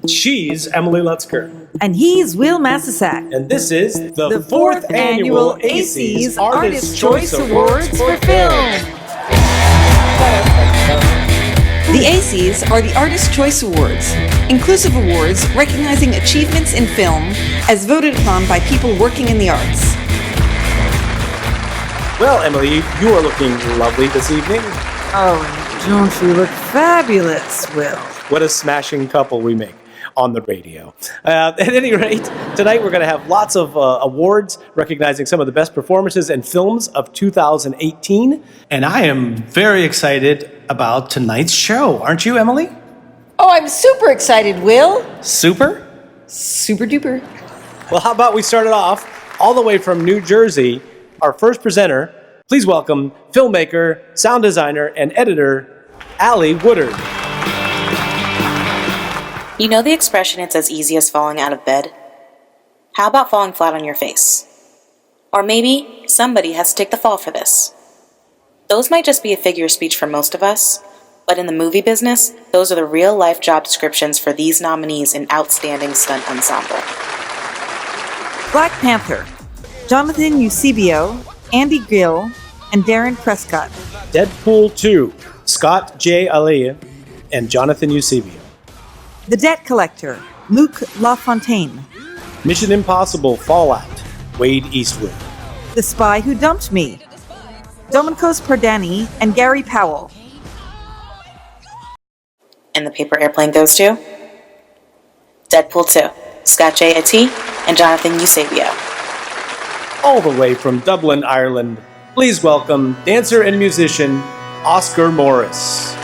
She's Emily Lutzker. And he's Wil Masisak. And this is the fourth annual Aceys Artist Choice Awards for Film. The Aceys are the Artist Choice Awards, inclusive awards recognizing achievements in film as voted upon by people working in the arts. Well, Emily, you are looking lovely this evening. Oh, don't you look fabulous, Will? What a smashing couple we make on the radio. At any rate, tonight we're going to have lots of awards recognizing some of the best performances and films of 2018. And I am very excited about tonight's show. Aren't you, Emily? Oh, I'm super excited, Will. Super? Super duper. Well, how about we start it off all the way from New Jersey. Our first presenter, please welcome filmmaker, sound designer, and editor, Allie Woodard. You know the expression, it's as easy as falling out of bed? How about falling flat on your face? Or maybe somebody has to take the fall for this. Those might just be a figure of speech for most of us, but in the movie business, those are the real-life job descriptions for these nominees in Outstanding Stunt Ensemble. Black Panther, Jonathan Eusebio, Andy Gill, and Darren Prescott. Deadpool 2, Scott J. Allie and Jonathan Eusebio. The Debt Collector, Luc LaFontaine. Mission Impossible Fallout, Wade Eastwood. The Spy Who Dumped Me, Dominic Pardani and Gary Powell. And the paper airplane goes to Deadpool 2, Scott J. Atee and Jonathan Eusebio. All the way from Dublin, Ireland, please welcome dancer and musician Oscar Morris.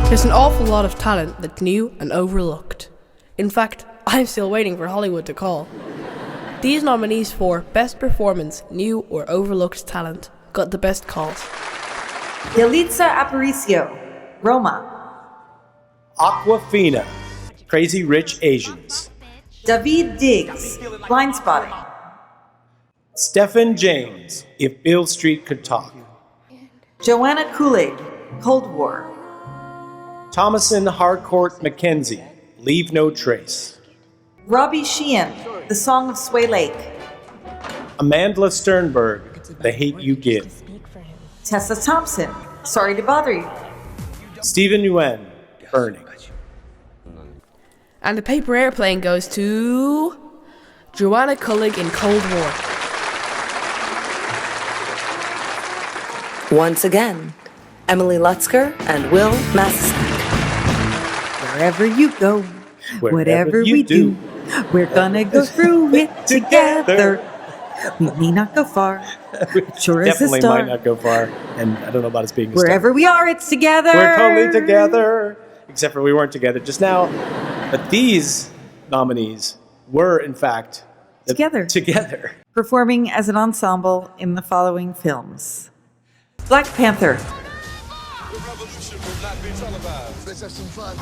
There's an awful lot of talent that's new and overlooked. In fact, I'm still waiting for Hollywood to call. These nominees for Best Performance, New or Overlooked Talent got the best calls. Yalitza Aparicio, Roma. Aquafina, Crazy Rich Asians. David Diggs, Blindspotting. Stephen James, If Beale Street Could Talk. Joanna Kool-Aid, Cold War. Thomason Harcourt McKenzie, Leave No Trace. Robbie Sheehan, The Song of Sway Lake. Amanda Sternberg, The Hate You Give. Tessa Thompson, Sorry to Bother You. Stephen Yuen, Burning. And the paper airplane goes to Joanna Kulig in Cold War. Once again, Emily Lutzker and Wil Masisak. Wherever you go, whatever we do, we're gonna go through it together. We may not go far, sure as a Definitely star. might not go far, and I don't know about us being a Wherever star. we are, it's together. We're totally together, except for we weren't together just now. But these nominees were, in fact, together. Performing as an ensemble in the following films. Black Panther.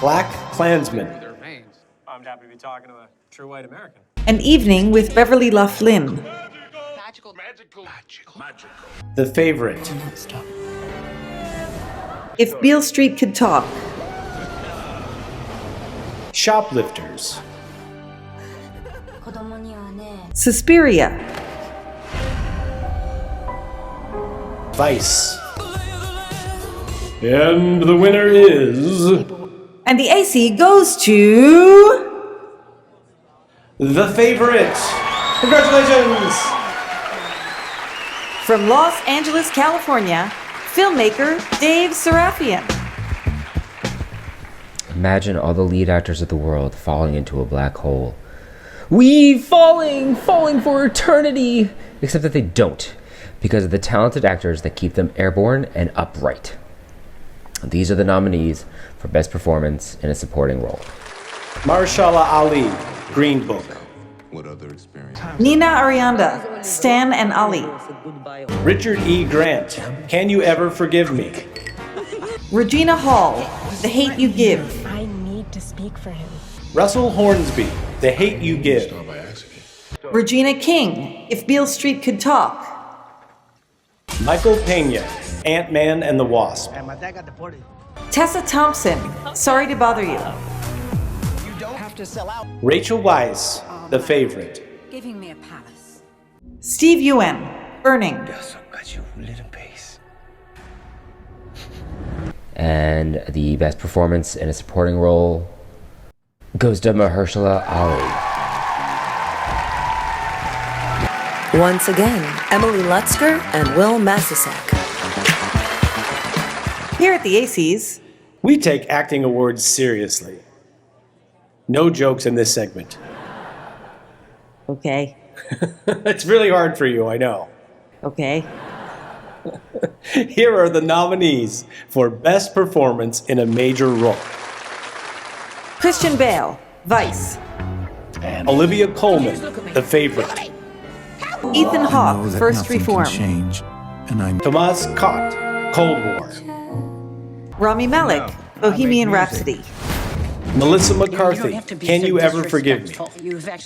Black Klansman. I'm happy to be talking to a true white American. An Evening with Beverly Loughlin. The Favorite. If Beale Street Could Talk. Shoplifters. Suspiria. Vice. And the winner is... And the AC goes to... The Favorite. Congratulations! From Los Angeles, California, filmmaker Dave Sarrafian. Imagine all the lead actors of the world falling into a black hole. We falling for eternity! Except that they don't, because of the talented actors that keep them airborne and upright. These are the nominees for Best Performance in a Supporting Role. Mahershala Ali, Green Book. What other experience? Nina Arianda, Stan and Ali. Richard E. Grant, Can You Ever Forgive Me? Regina Hall, The Hate You Give. I need to speak for him. Russell Hornsby, The Hate You Give. Regina King, If Beale Street Could Talk. Michael Pena, Ant-Man and the Wasp. Tessa Thompson, sorry to bother you. Rachel Weisz, The Favorite. Giving me a palace. Steve Ewan, Burning. And the best performance in a supporting role goes to Mahershala Ali. Once again, Emily Lutzker and Wil Masisak. Here at the Aceys, We take acting awards seriously. No jokes in this segment. okay, It's really hard for you, I know. okay. Here are the nominees for Best Performance in a Major Role. Christian Bale, Vice. Olivia Colman, The Favorite. Ethan Hawke, First Reform. Tomas Kott, Cold War. Rami Malek, Bohemian Rhapsody. Melissa McCarthy, Can You Ever Forgive Me?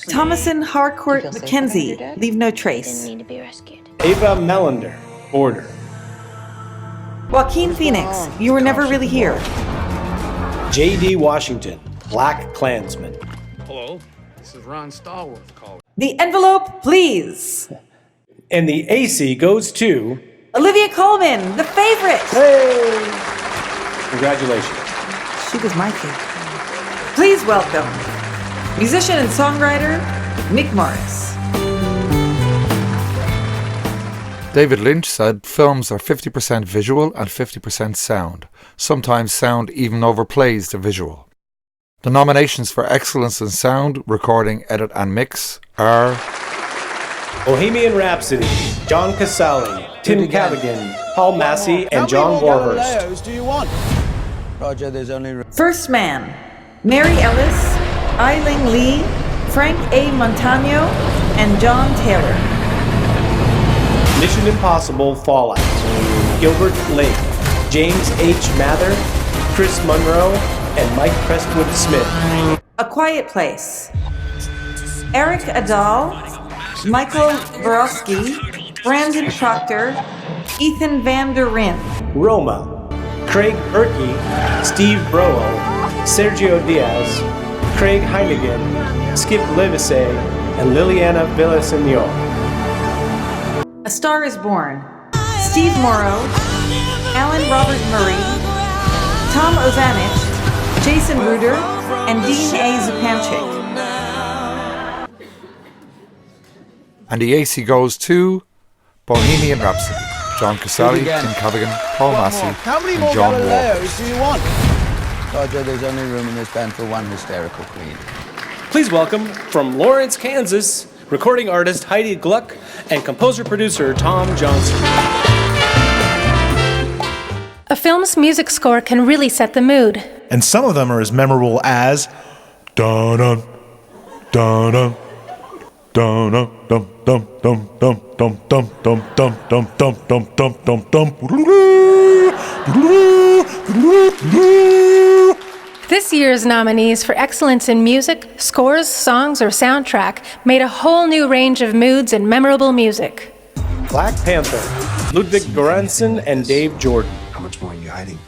Thomasin Harcourt Mackenzie, Leave No Trace. Ava Melander, Border. Joaquin Phoenix, You Were Never Really Here. J.D. Washington, Black Klansman. Hello, this is Ron Stallworth calling. The envelope, please. And the AC goes to... Olivia Colman, The Favorite. Hey! Congratulations. She was my favorite. Please welcome musician and songwriter, Mick Morris. David Lynch said films are 50% visual and 50% sound. Sometimes sound even overplays the visual. The nominations for excellence in sound, recording, edit and mix are Bohemian Rhapsody, John Casale, Tim Cavigan, Paul Massey, and John Warhurst. Do you want? Roger, there's only... First Man, Mary Ellis, Eileen Lee, Frank A. Montano, and John Taylor. Mission Impossible Fallout, Gilbert Lake, James H. Mather, Chris Munro, and Mike Prestwood Smith. A Quiet Place, Eric Adal, Michael Borowski, Brandon Proctor, Ethan Van der Ryn. Roma, Craig Berkey, Steve Broel, Sergio Diaz, Craig Heinigan, Skip Livesey, and Liliana Villaseñor. A Star is Born, Steve Morrow, Alan Robert Murray, Tom Ozanich, Jason Ruder, and Dean A. Zupanchik. and the AC goes to Bohemian Rhapsody, John Casale, Tim Cavigan, Paul Massey, and John Warhurst. Do you want? Roger, there's only room in this band for one hysterical queen. Please welcome, from Lawrence, Kansas, recording artist Heidi Gluck and composer-producer Tom Johnson. A film's music score can really set the mood. And some of them are as memorable as dun-dun, dun-dun, dun-dun, dum dum dum dum dum dum dum dum dum dum dum dum dum dum. This year's nominees for excellence in music, scores, songs, or soundtrack made a whole new range of moods and memorable music. Black Panther, Ludwig Göransson and Dave Jordan. How much more are you hiding?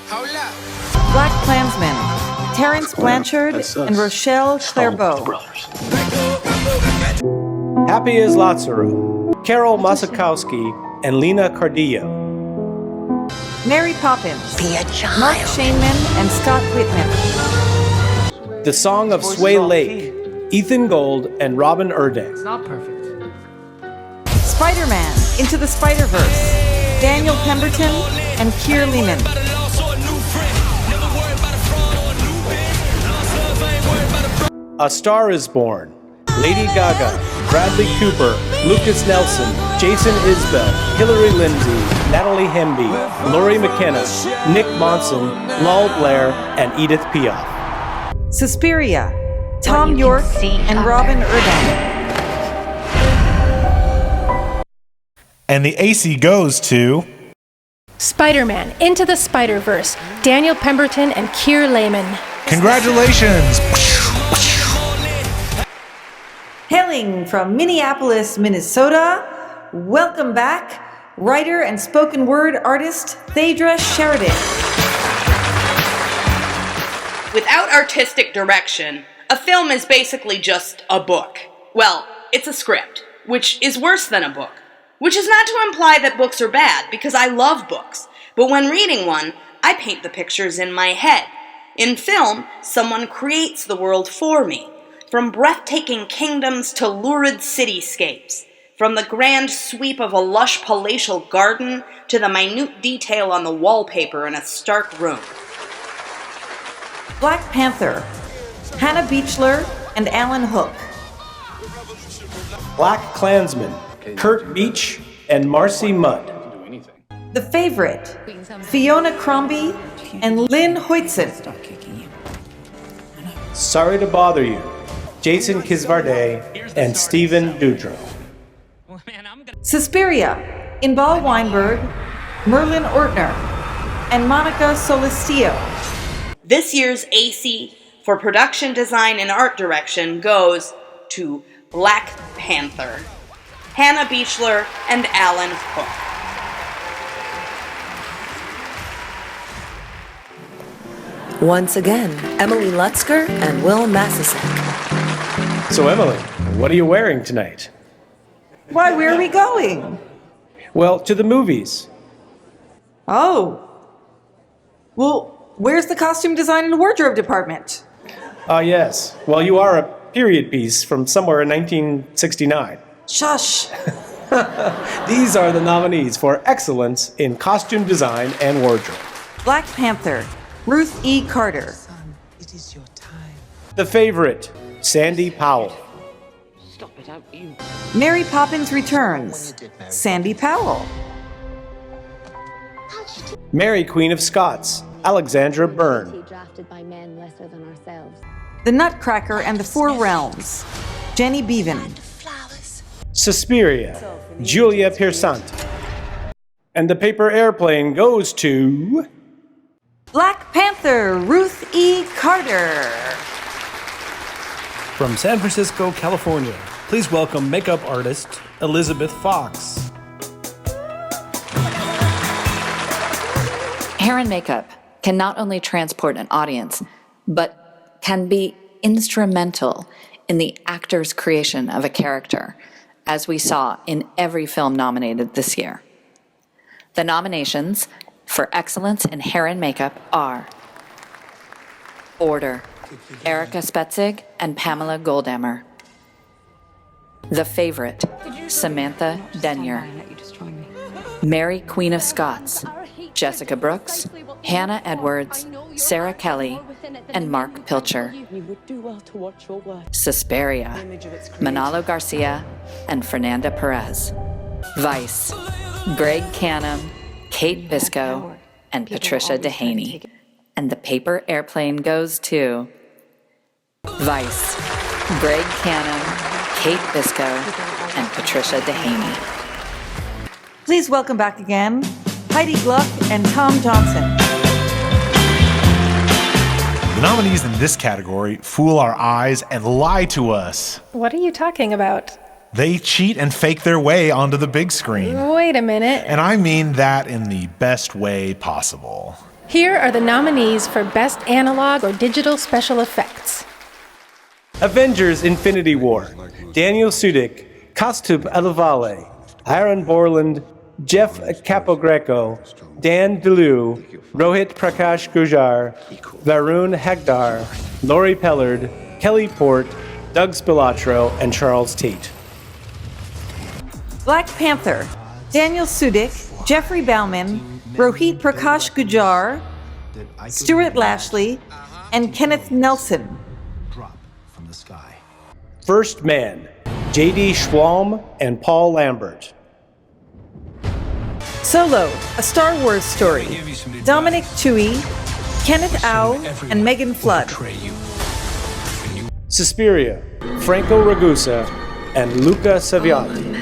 Black Klansman, Terrence Blanchard and Rochelle Clairbeau. Happy as Lazaro, Carol Masakowski and Lena Cardillo. Mary Poppins, Mark Shainman and Scott Whitman. The Song of Sway Lake, Ethan Gold and Robin Erdek. It's not perfect. Spider-Man, Into the Spider-Verse, Daniel Pemberton and Keir Lehman. A Star is Born, Lady Gaga, Bradley Cooper, Lucas Nelson, Jason Isbell, Hillary Lindsay, Natalie Hemby, Laurie McKenna, Nick Monson, Lal Blair, and Edith Piaf. Suspiria, Tom York and Robin Erdek. And the AC goes to Spider-Man, Into the Spider-Verse, Daniel Pemberton and Keir Lehman. Congratulations! Hailing from Minneapolis, Minnesota, welcome back, writer and spoken word artist Thadra Sheridan. Without artistic direction, a film is basically just a book. Well, it's a script, which is worse than a book. Which is not to imply that books are bad, because I love books. But when reading one, I paint the pictures in my head. In film, someone creates the world for me. From breathtaking kingdoms to lurid cityscapes. From the grand sweep of a lush palatial garden to the minute detail on the wallpaper in a stark room. Black Panther, Hannah Beachler and Alan Hook. Black Klansman, Kurt Beach and Marcy Mudd. The Favorite, Fiona Crombie and Lynn Hoytson. Sorry to Bother You, Jason Kisvarday and Stephen Dudrow. Suspiria, Inbal Weinberg, Merlin Ortner, and Monica Solistio. This year's Acey for production design and art direction goes to Black Panther, Hannah Beachler and Alan Hook. Once again, Emily Lutzker and Wil Masisak. So Emily, what are you wearing tonight? Why, where are we going? Well, to the movies. Oh. Well, where's the costume design and wardrobe department? Yes. Well, you are a period piece from somewhere in 1969. Shush. These are the nominees for excellence in costume design and wardrobe. Black Panther, Ruth E. Carter. The Favorite, Sandy Powell. Mary Poppins Returns, Sandy Powell. Mary Queen of Scots, Alexandra Byrne. The Nutcracker and the Four Realms, Jenny Beavan. Suspiria, Julia Piersant. And the paper airplane goes to... Black Panther, Ruth E. Carter. From San Francisco, California, please welcome makeup artist Elizabeth Fox. Hair and makeup can not only transport an audience, but can be instrumental in the actor's creation of a character, as we saw in every film nominated this year. The nominations for excellence in hair and makeup are Order, Erica Spetzig and Pamela Goldammer. The Favorite, Samantha Denyer. Mary Queen of Scots, Jessica Brooks, Hannah Edwards, Sarah Kelly, and Mark Pilcher. Suspiria, Manalo Garcia and Fernanda Perez. Vice, Greg Canham, Kate Bisco, and Patricia Dehaney. And the paper airplane goes to Vice, Greg Canham, Kate Bisco, and Patricia Dehaney. Please welcome back again, Heidi Gluck and Tom Johnson. The nominees in this category fool our eyes and lie to us. What are you talking about? They cheat and fake their way onto the big screen. Wait a minute. And I mean that in the best way possible. Here are the nominees for Best Analog or Digital Special Effects. Avengers Infinity War, Daniel Sudik, Kostub Alavale, Aaron Borland, Jeff Capogreco, Dan DeLue, Rohit Prakash Gujar, Varun Hagdar, Laurie Pellard, Kelly Port, Doug Spilatro, and Charles Tate. Black Panther, Daniel Sudik, Jeffrey Bauman, Rohit Prakash Gujar, Stuart Lashley, and Kenneth Nelson. First Man, J.D. Schwalm and Paul Lambert. Solo, A Star Wars Story, Dominic Toohey, Kenneth Au, and Megan Flood. Suspiria, Franco Ragusa and Luca Saviano.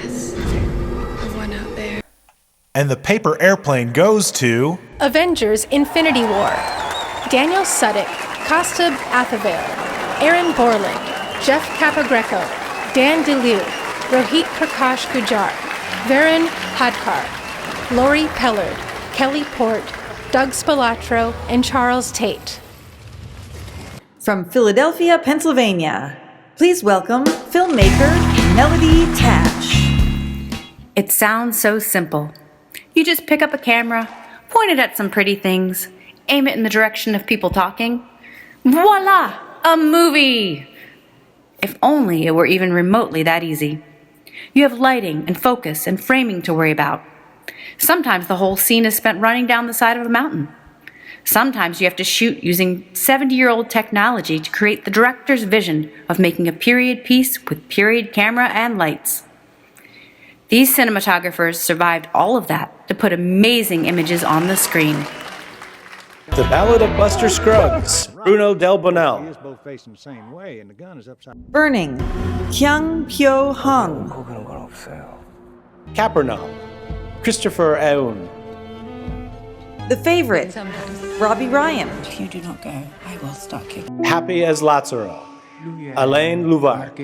And the paper airplane goes to... Avengers Infinity War, Daniel Sudik, Kostub Athavale, Aaron Borland, Jeff Capogreco, Dan DeLue, Rohit Prakash Gujar, Varun Hadkar, Laurie Pellard, Kelly Port, Doug Spilatro, and Charles Tate. From Philadelphia, Pennsylvania, please welcome filmmaker Melody Tash. It sounds so simple. You just pick up a camera, point it at some pretty things, aim it in the direction of people talking. Voila! A movie! If only it were even remotely that easy. You have lighting and focus and framing to worry about. Sometimes the whole scene is spent running down the side of a mountain. Sometimes you have to shoot using 70-year-old technology to create the director's vision of making a period piece with period camera and lights. These cinematographers survived all of that to put amazing images on the screen. The Ballad of Buster Scruggs, Bruno Del Bonell. Burning, Kyung Pyo Hong. Capernaum, Christopher Aoun. The Favorite, Robbie Ryan. If you do not go, I will start kicking. Happy as Lazaro, Alain Louvard.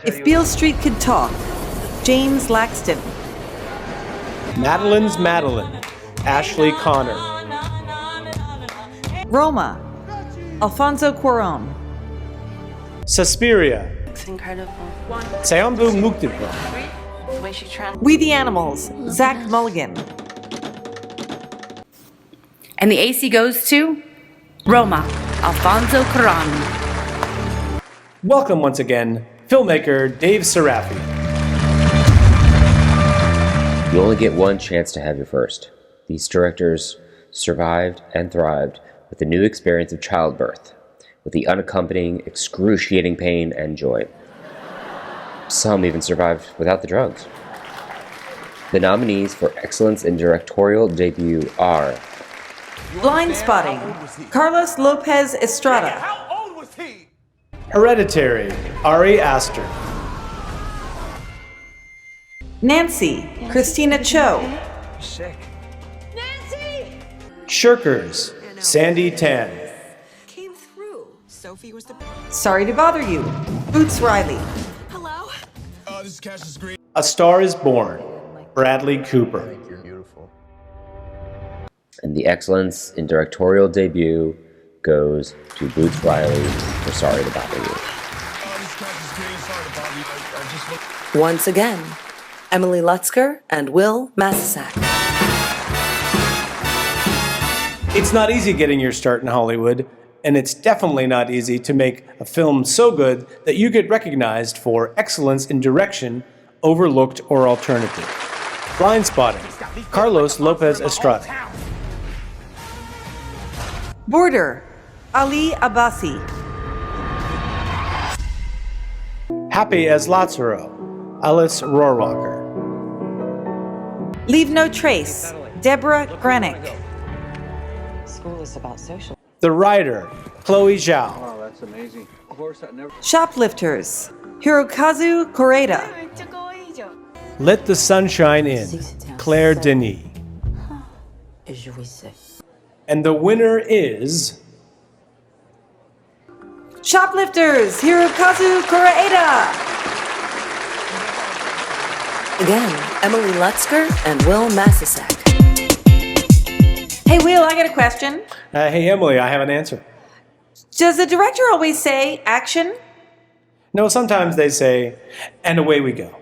If Beale Street Could Talk, James Laxton. Madeline's Madeline, Ashley Connor. Roma, Alfonso Cuarón. Suspiria, It's incredible. Seambu Muktipra. The way she We the Animals, Zach Mulligan. And the AC goes to Roma, Alfonso Cuarón. Welcome once again, filmmaker Dave Sarrafian. You only get one chance to have your first. These directors survived and thrived with the new experience of childbirth, with the unaccompanying excruciating pain and joy. Some even survived without the drugs. The nominees for Excellence in Directorial Debut are Blind Spotting, Carlos Lopez Estrada. Hereditary, Ari Aster. Nancy, Christina Cho. Shirkers, Sandy Tan. Sorry to bother you, Boots Riley. A Star is Born, Bradley Cooper. And the Excellence in Directorial Debut goes to Boots Riley for Sorry to Bother You. Once again, Emily Lutzker and Wil Masisak. It's not easy getting your start in Hollywood, and it's definitely not easy to make a film so good that you get recognized for excellence in direction, overlooked, or alternative. Blind Spotting, Carlos Lopez Estrada. Border, Ali Abbasi. Happy as Lazaro, Alice Rohrwacher. Leave No Trace, Deborah Granick. School is about social. The Writer, Chloe Zhao. Oh, that's amazing. Of course, that never. Shoplifters, Hirokazu Correia. Let the Sunshine In, Claire Denis. And the winner is... Shoplifters, Hirokazu Correia. Again, Emily Lutzker and Wil Masisak. Hey, Will, I got a question. Hey, Emily, I have an answer. Does the director always say action? No, sometimes they say, and away we go.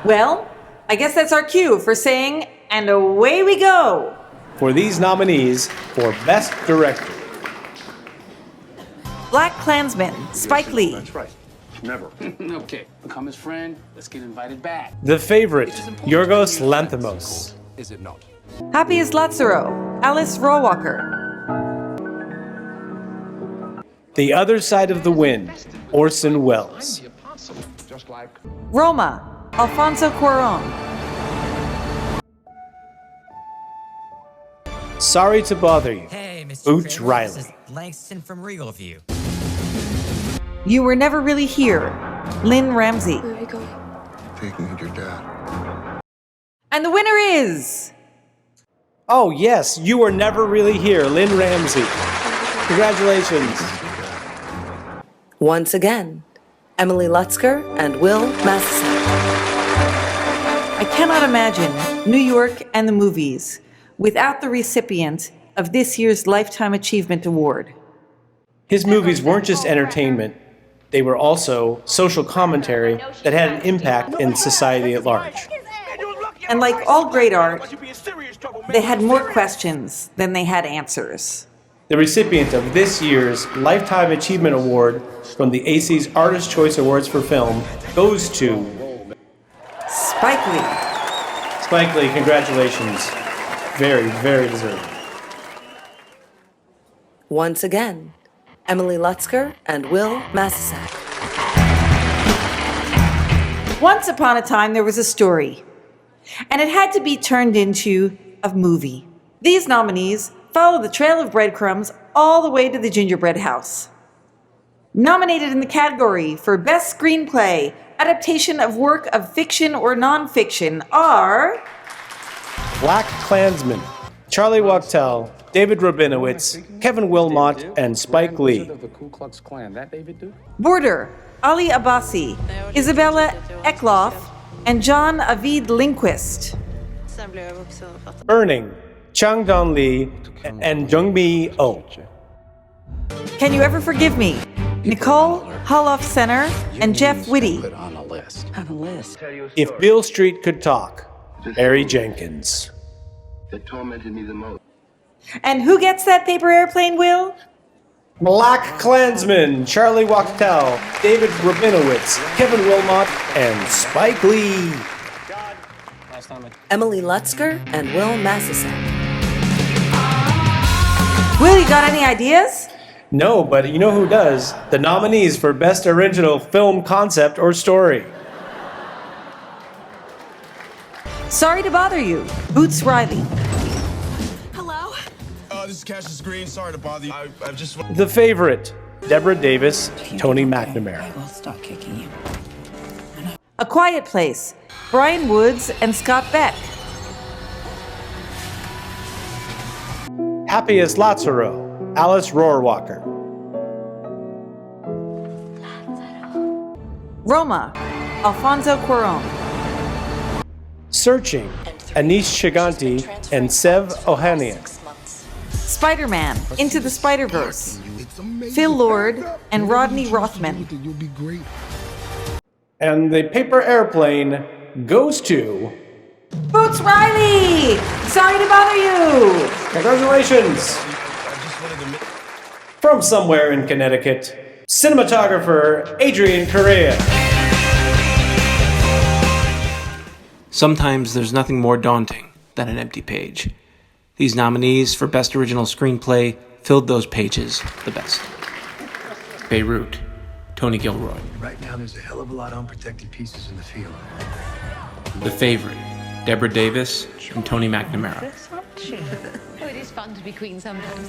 Well, I guess that's our cue for saying, and away we go. For these nominees for Best Director. Black Klansman, Spike Lee. That's right. Never. Okay, become his friend. Let's get invited back. The Favorite, Yorgos Lanthimos. Is it not? Happy as Lazaro, Alice Rohrwacher. The Other Side of the Wind, Orson Welles. Roma, Alfonso Cuarón. Sorry to Bother You, Hey, Mr. Boots Kramer, Riley. This is Langston from Regal View. You Were Never Really Here, Lynn Ramsey. Taking with your dad. And the winner is... Oh, yes, You Were Never Really Here, Lynn Ramsey. Congratulations. Once again, Emily Lutzker and Wil Masisak. I cannot imagine New York and the movies without the recipient of this year's Lifetime Achievement Award. His movies weren't just entertainment, they were also social commentary that had an impact in society at large. And like all great art, they had more questions than they had answers. The recipient of this year's Lifetime Achievement Award from the Aceys Artist Choice Awards for Film goes to Spike Lee. Spike Lee, congratulations. Very, very deserving. Once again, Emily Lutzker and Wil Masisak. Once upon a time, there was a story, and it had to be turned into a movie. These nominees follow the trail of breadcrumbs all the way to the gingerbread house. Nominated in the category for Best Screenplay, Adaptation of Work of Fiction or Nonfiction are Black Klansman, Charlie Wachtel, David Rabinowitz, Kevin Wilmot, and Spike Lee. Border, Ali Abbasi, Isabella Eklof, and John Avid Lindquist. Burning, Chang Don Lee, and Jungmi Oh. Can You Ever Forgive Me? Nicole Holof-Center and Jeff Whitty. If Beale Street Could Talk, Barry Jenkins. That tormented me the most. And who gets that paper airplane, Will? Black Klansman, Charlie Wachtel, David Rabinowitz, Kevin Wilmot, and Spike Lee. Emily Lutzker and Wil Masisak. Will, you got any ideas? No, but you know who does? The nominees for Best Original Film Concept or Story. Sorry to bother you, Boots Riley. This is Cassius Green. Sorry to bother you. I've just... The Favorite, Deborah Davis, Tony McNamara. I will stop kicking you. A Quiet Place, Brian Woods and Scott Beck. Happy as Lazaro, Alice Rohrwacher. Roma, Alfonso Cuarón. Searching, Anish Chiganti and Sev Ohanian. Spider-Man, Into the Spider-Verse, Phil Lord and Rodney Rothman. And the paper airplane goes to Boots Riley! Sorry to bother you! Congratulations! From somewhere in Connecticut, cinematographer Adrian Correia. Sometimes there's nothing more daunting than an empty page. These nominees for Best Original Screenplay filled those pages the best. Beirut, Tony Gilroy. Right now, there's a hell of a lot of unprotected pieces in the field. The Favorite, Deborah Davis and Tony McNamara. Oh, it is fun to be queen sometimes.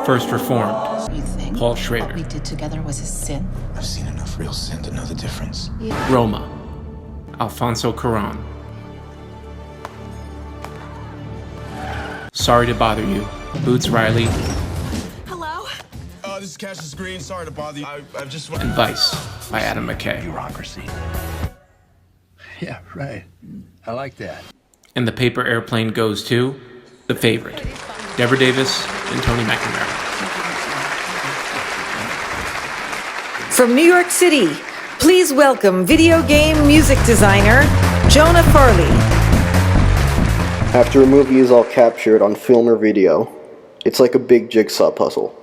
First Reformed, You think Paul what Schrader. we did together was a sin? I've seen enough real sin to know the difference. Roma, Alfonso Cuarón. Sorry to bother you, Boots Riley. This is Cassius Green. Sorry to bother you. I've just... And Vice by Adam McKay. Bureaucracy. Yeah, right. I like that. And the paper airplane goes to The Favorite, Deborah Davis and Tony McNamara. From New York City, please welcome video game music designer Jonah Farley. After a movie is all captured on film or video, it's like a big jigsaw puzzle.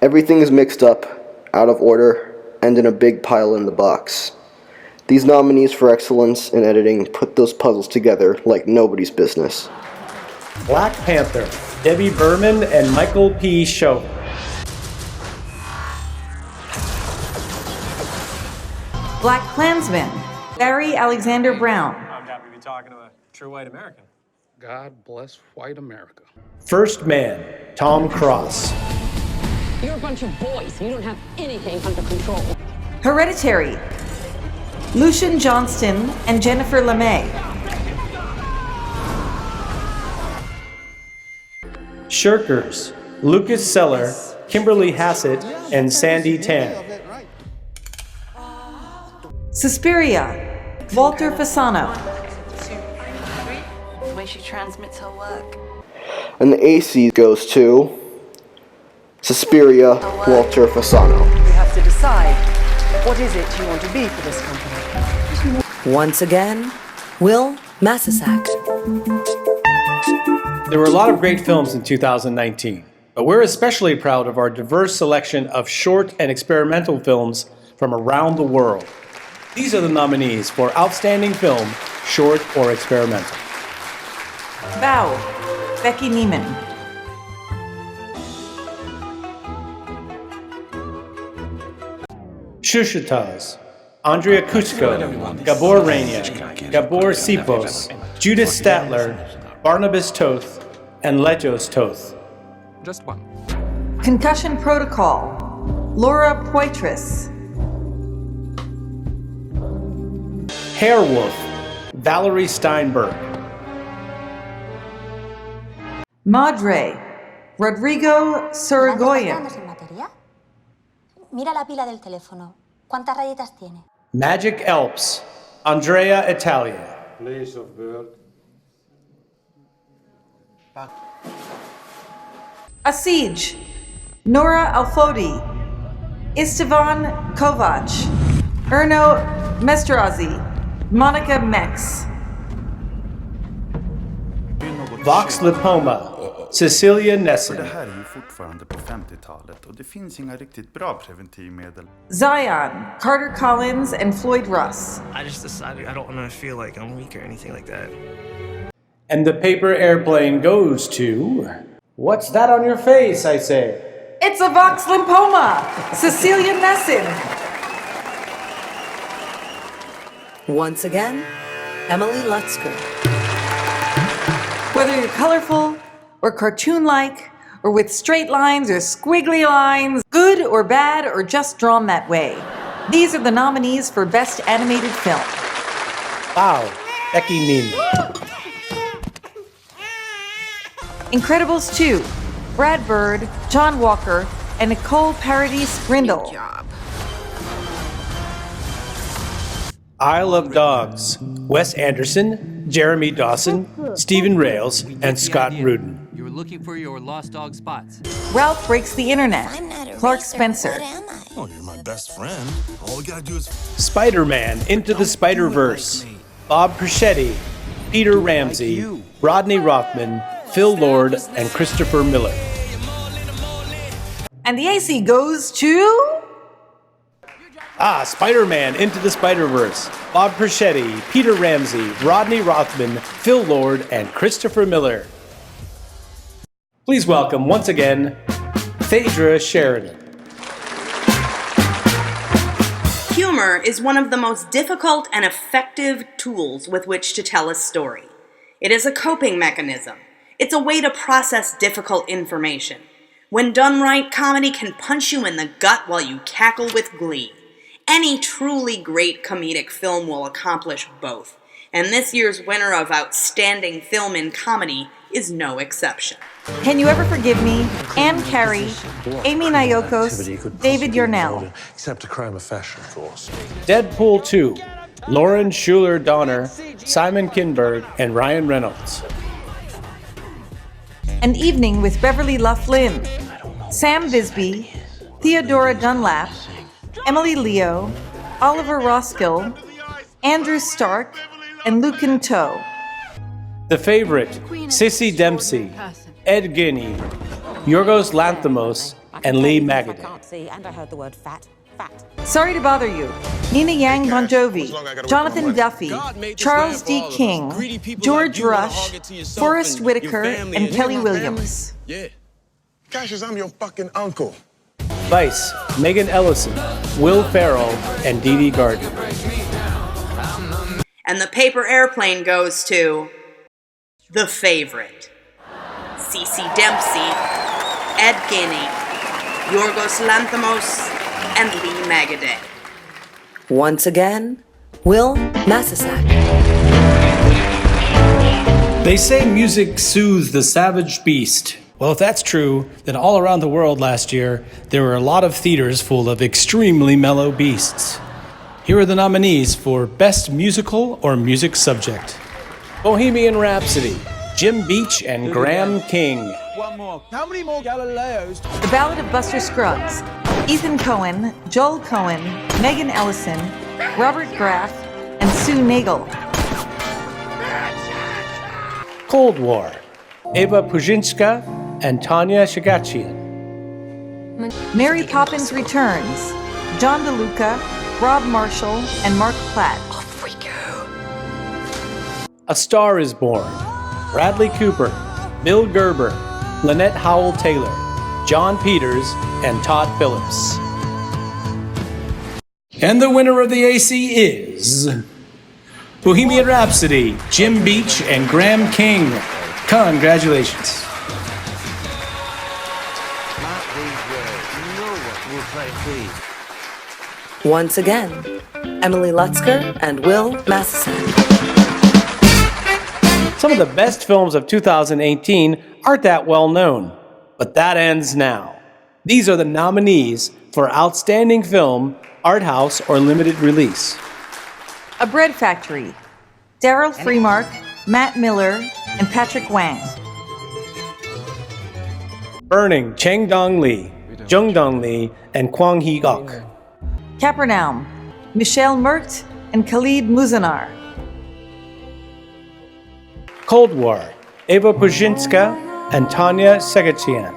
Everything is mixed up, out of order, and in a big pile in the box. These nominees for excellence in editing put those puzzles together like nobody's business. Black Panther, Debbie Berman and Michael P. Show. Black Klansman, Barry Alexander Brown. I'm happy to be talking to a true white American. God bless white America. First Man, Tom Cross. You're a bunch of boys. You don't have anything under control. Hereditary, Lucian Johnston and Jennifer LeMay. Shirkers, Lucas Seller, Kimberly Hassett, and Sandy Tan. Suspiria, Walter Fasano. The way she transmits her work. And the Aceys goes to Suspiria, Walter Fasano. You have to decide, what is it you want to be for this company? Once again, Wil Masisak. There were a lot of great films in 2019, but we're especially proud of our diverse selection of short and experimental films from around the world. These are the nominees for Outstanding Film, Short or Experimental. Bow, Becky Neiman. Shushataz, Andrea Kuchko, Gabor Rania, Gabor Sipos, Judith Statler, Barnabas Toth, and Lejos Toth. Just one. Concussion Protocol, Laura Poitras. Hairwolf, Valerie Steinberg. Madre, Rodrigo Sorogoyen. Mira la pila del teléfono. ¿Cuántas rayitas tiene? Magic Alps, Andrea Italia. Place of birth. Aceys, Nora Alfodi. Istvan Kovac. Erno Mestrazi. Monica Mex. Vox Lipoma, Cecilia Nessen. Det här är ju fortfarande på 50-talet och det finns inga riktigt bra preventivmedel. Zion, Carter Collins, and Floyd Russ. I just decided I don't want to feel like I'm weak or anything like that. And the paper airplane goes to... What's that on your face, I say? It's a Vox Lymphoma, Cecilia Nessen. Once again, Emily Lutzker. Whether you're colorful or cartoon-like, or with straight lines or squiggly lines, good or bad or just drawn that way, these are the nominees for Best Animated Film. Wow, Becky Neiman. Incredibles 2, Brad Bird, John Walker, and Nicole Paradis Grindle. Isle of Dogs, Wes Anderson, Jeremy Dawson, Stephen Rails, and Scott Rudin. You were looking for your lost dog spots. Ralph Breaks the Internet, Clark Spencer. Oh, you're my best friend. All we gotta do is... Spider-Man Into the Spider-Verse, Bob Perschetti, Peter Ramsey, Rodney Rothman, Phil Lord, and Christopher Miller. And the AC goes to... Spider-Man Into the Spider-Verse, Bob Perschetti, Peter Ramsey, Rodney Rothman, Phil Lord, and Christopher Miller. Please welcome once again, Thadra Sheridan. Humor is one of the most difficult and effective tools with which to tell a story. It is a coping mechanism. It's a way to process difficult information. When done right, comedy can punch you in the gut while you cackle with glee. Any truly great comedic film will accomplish both, and this year's winner of Outstanding Film in Comedy is no exception. Can You Ever Forgive Me? Anne Carey, Amy Nyokos, David Yarnell. Except a crime of fashion, of course. Deadpool 2, Lauren Schuler Donner, Simon Kinberg, and Ryan Reynolds. An Evening with Beverly Loughlin, Sam Bisbee, Theodora Dunlap, Emily Leo, Oliver Roskill, Andrew Stark, and Lucan Toe. The Favorite, Sissy Dempsey, Ed Guinea, Yorgos Lanthimos, and Lee Magaday. And I heard the word fat. Sorry to Bother You, Nina Yang Bon Jovi, Jonathan Duffy, Charles D. King, George Rush, Forrest Whitaker, and Kelly Williams. Yeah. Cassius, I'm your fucking uncle. Vice, Megan Ellison, Will Ferrell, and Dee Dee Gardner. And the paper airplane goes to The Favorite. Cece Dempsey, Ed Guinea, Yorgos Lanthimos, and Lee Magaday. Once again, Wil Masisak. They say music soothes the savage beast. Well, if that's true, then all around the world last year, there were a lot of theaters full of extremely mellow beasts. Here are the nominees for Best Musical or Music Subject. Bohemian Rhapsody, Jim Beach and Graham King. One more. How many more Galileos? The Ballad of Buster Scruggs. Ethan Cohen, Joel Cohen, Megan Ellison, Robert Graff, and Sue Nagel. Cold War. Eva Pujinska and Tanya Shagachian. Mary Poppins Returns. John DeLuca, Rob Marshall, and Mark Platt. Off we go. A Star is Born. Bradley Cooper, Bill Gerber, Lynette Howell Taylor, John Peters, and Todd Phillips. And the winner of the AC is Bohemian Rhapsody, Jim Beach and Graham King. Congratulations. Once again, Emily Lutzker and Wil Masisak. Some of the best films of 2018 aren't that well known, but that ends now. These are the nominees for Outstanding Film, Art House, or Limited Release. A Bread Factory. Daryl Freemark, Matt Miller, and Patrick Wang. Burning, Cheng Dong Lee, Jung Dong Lee, and Kwang Hee Ok. Capernaum. Michelle Merkt and Khalid Muzanar. Cold War, Eva Pujinska and Tanya Shagachian.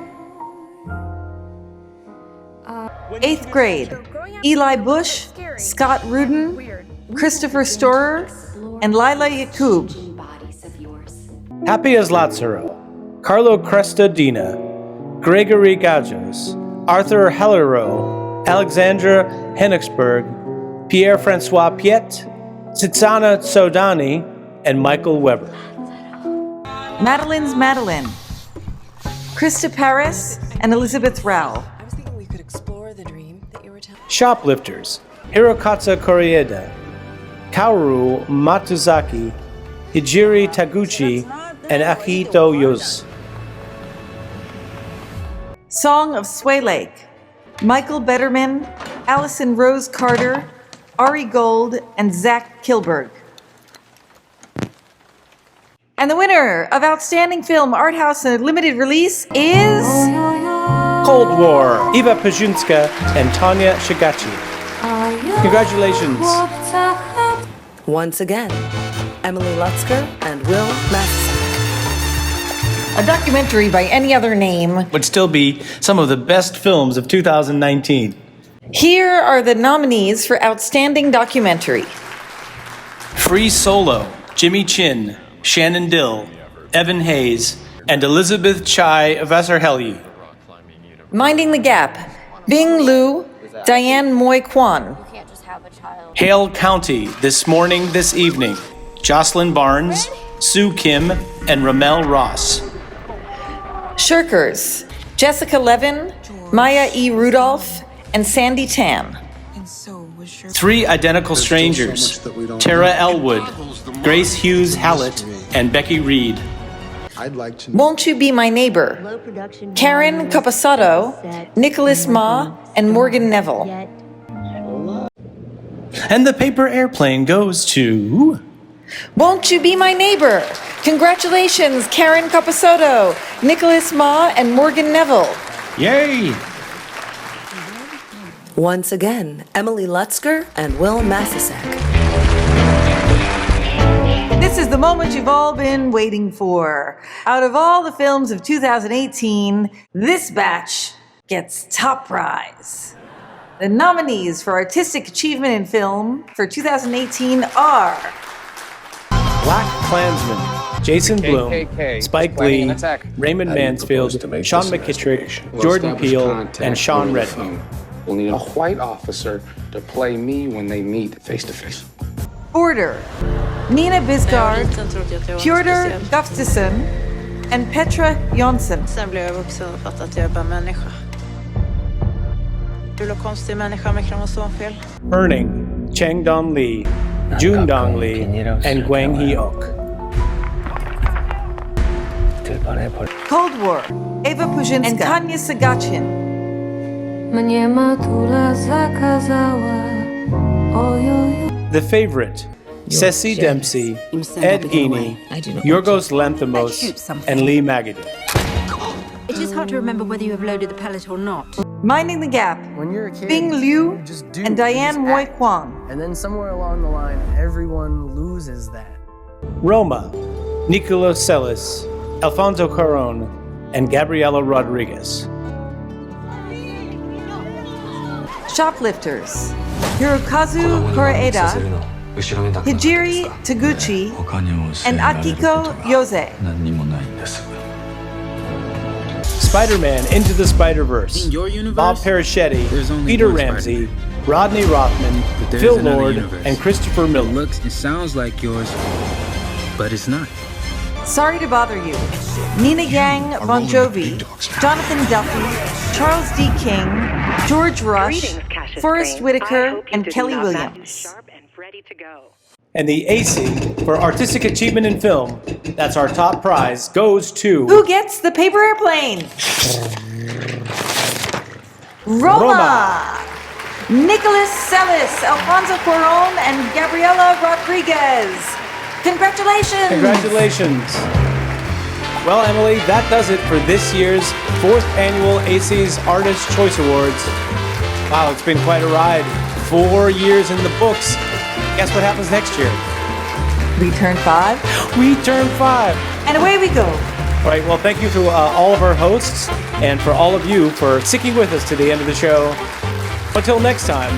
Eighth Grade. Eli Bush, Scott Rudin, Christopher Storer, and Lila Yakub. Happy as Lazaro, Carlo Crestadina, Gregory Gajos, Arthur Hellero, Alexandra Hennigsberg, Pierre-Francois Piet, Titsana Sodani, and Michael Weber. Madeline's Madeline. Krista Paris and Elizabeth Rao. Shoplifters, Hirokazu Correia, Kaoru Matuzaki, Hijiri Taguchi, and Akito Yos. Song of Sway Lake. Michael Betterman, Allison Rose Carter, Ari Gold, and Zach Kilberg. And the winner of Outstanding Film, Art House, and Limited Release is... Cold War, Eva Pujinska and Tanya Shagachian. Congratulations. Once again, Emily Lutzker and Wil Masisak. A documentary by any other name Would still be some of the best films of 2019. Here are the nominees for Outstanding Documentary. Free Solo, Jimmy Chin, Shannon Dill, Evan Hayes, and Elizabeth Chai Vasarhelyi. Minding the Gap, Bing Liu, Diane Moy Kwan. Hale County, This Morning, This Evening, Jocelyn Barnes, Sue Kim, and Ramel Ross. Shirkers, Jessica Levin, Maya E. Rudolph, and Sandy Tan. Three Identical Strangers, Tara Elwood, Grace Hughes Hallett, and Becky Reed. Won't You Be My Neighbor, Karen Capasato, Nicholas Ma, and Morgan Neville. And the paper airplane goes to... Won't You Be My Neighbor? Congratulations, Karen Capasato, Nicholas Ma, and Morgan Neville. Yay! Once again, Emily Lutzker and Wil Masisak. This is the moment you've all been waiting for. Out of all the films of 2018, this batch gets top prize. The nominees for Artistic Achievement in Film for 2018 are... Black Klansman, Jason Blum, KKK, Spike planning Lee, an attack. Raymond Mansfield, Sean McKittrick, Jordan Peele, and Sean Redden. We'll need a white officer to play me when they meet face to face. Border, Nina Bisgaard, Pyotr Gustafsson, and Petra Jonsson. Sen blev jag vuxen och fattade att jag är bara människa. Du är konstig människa med kromosomfel. Burning, Cheng Dong Lee, June Dong Lee, and Kwang Hee Ok. Cold War, Eva Pujinska, and Tanya Shagachian. The Favorite, Ceci Dempsey, Ed Geaney, Yorgos Lanthimos, and Lee Magadan. It is hard to remember whether you have loaded the palette or not. Minding the Gap, Bing Liu and Diane Moy Kwong. And then somewhere along the line, everyone loses that. Roma, Nicolas Celis, Alfonso Cuarón, and Gabriela Rodriguez. Shoplifters, Hirokazu Correia, Hijiri Taguchi, and Akiko Yose. Spider-Man Into the Spider-Verse, Bob Perichetti, Peter Ramsey, Rodney Rothman, Phil Lord, and Christopher Miller. It sounds like yours, but it's not. Sorry to bother you. Nina Yang Bon Jovi, Jonathan Duffy, Charles D. King, George Rush, Forrest Whitaker, and Kelly Williams. And the AC for Artistic Achievement in Film, that's our top prize, goes to... Who gets the paper airplane? Roma! Nicolas Celis, Alfonso Cuarón, and Gabriela Rodriguez. Congratulations! Congratulations! Well, Emily, that does it for this year's 4th Annual Aceys Artist Choice Awards. Wow, it's been quite a ride. 4 years in the books. Guess what happens next year? We turn 5? We turn 5! And away we go. All right, well, thank you to all of our hosts and for all of you for sticking with us to the end of the show. Until next time,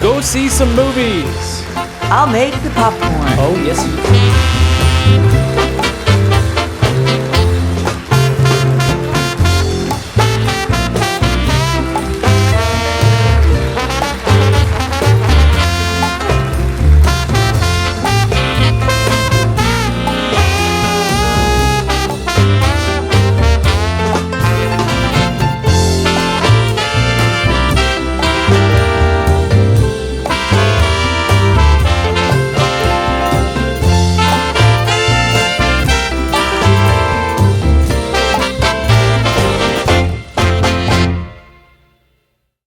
go see some movies. I'll make the popcorn. Oh, yes, you do.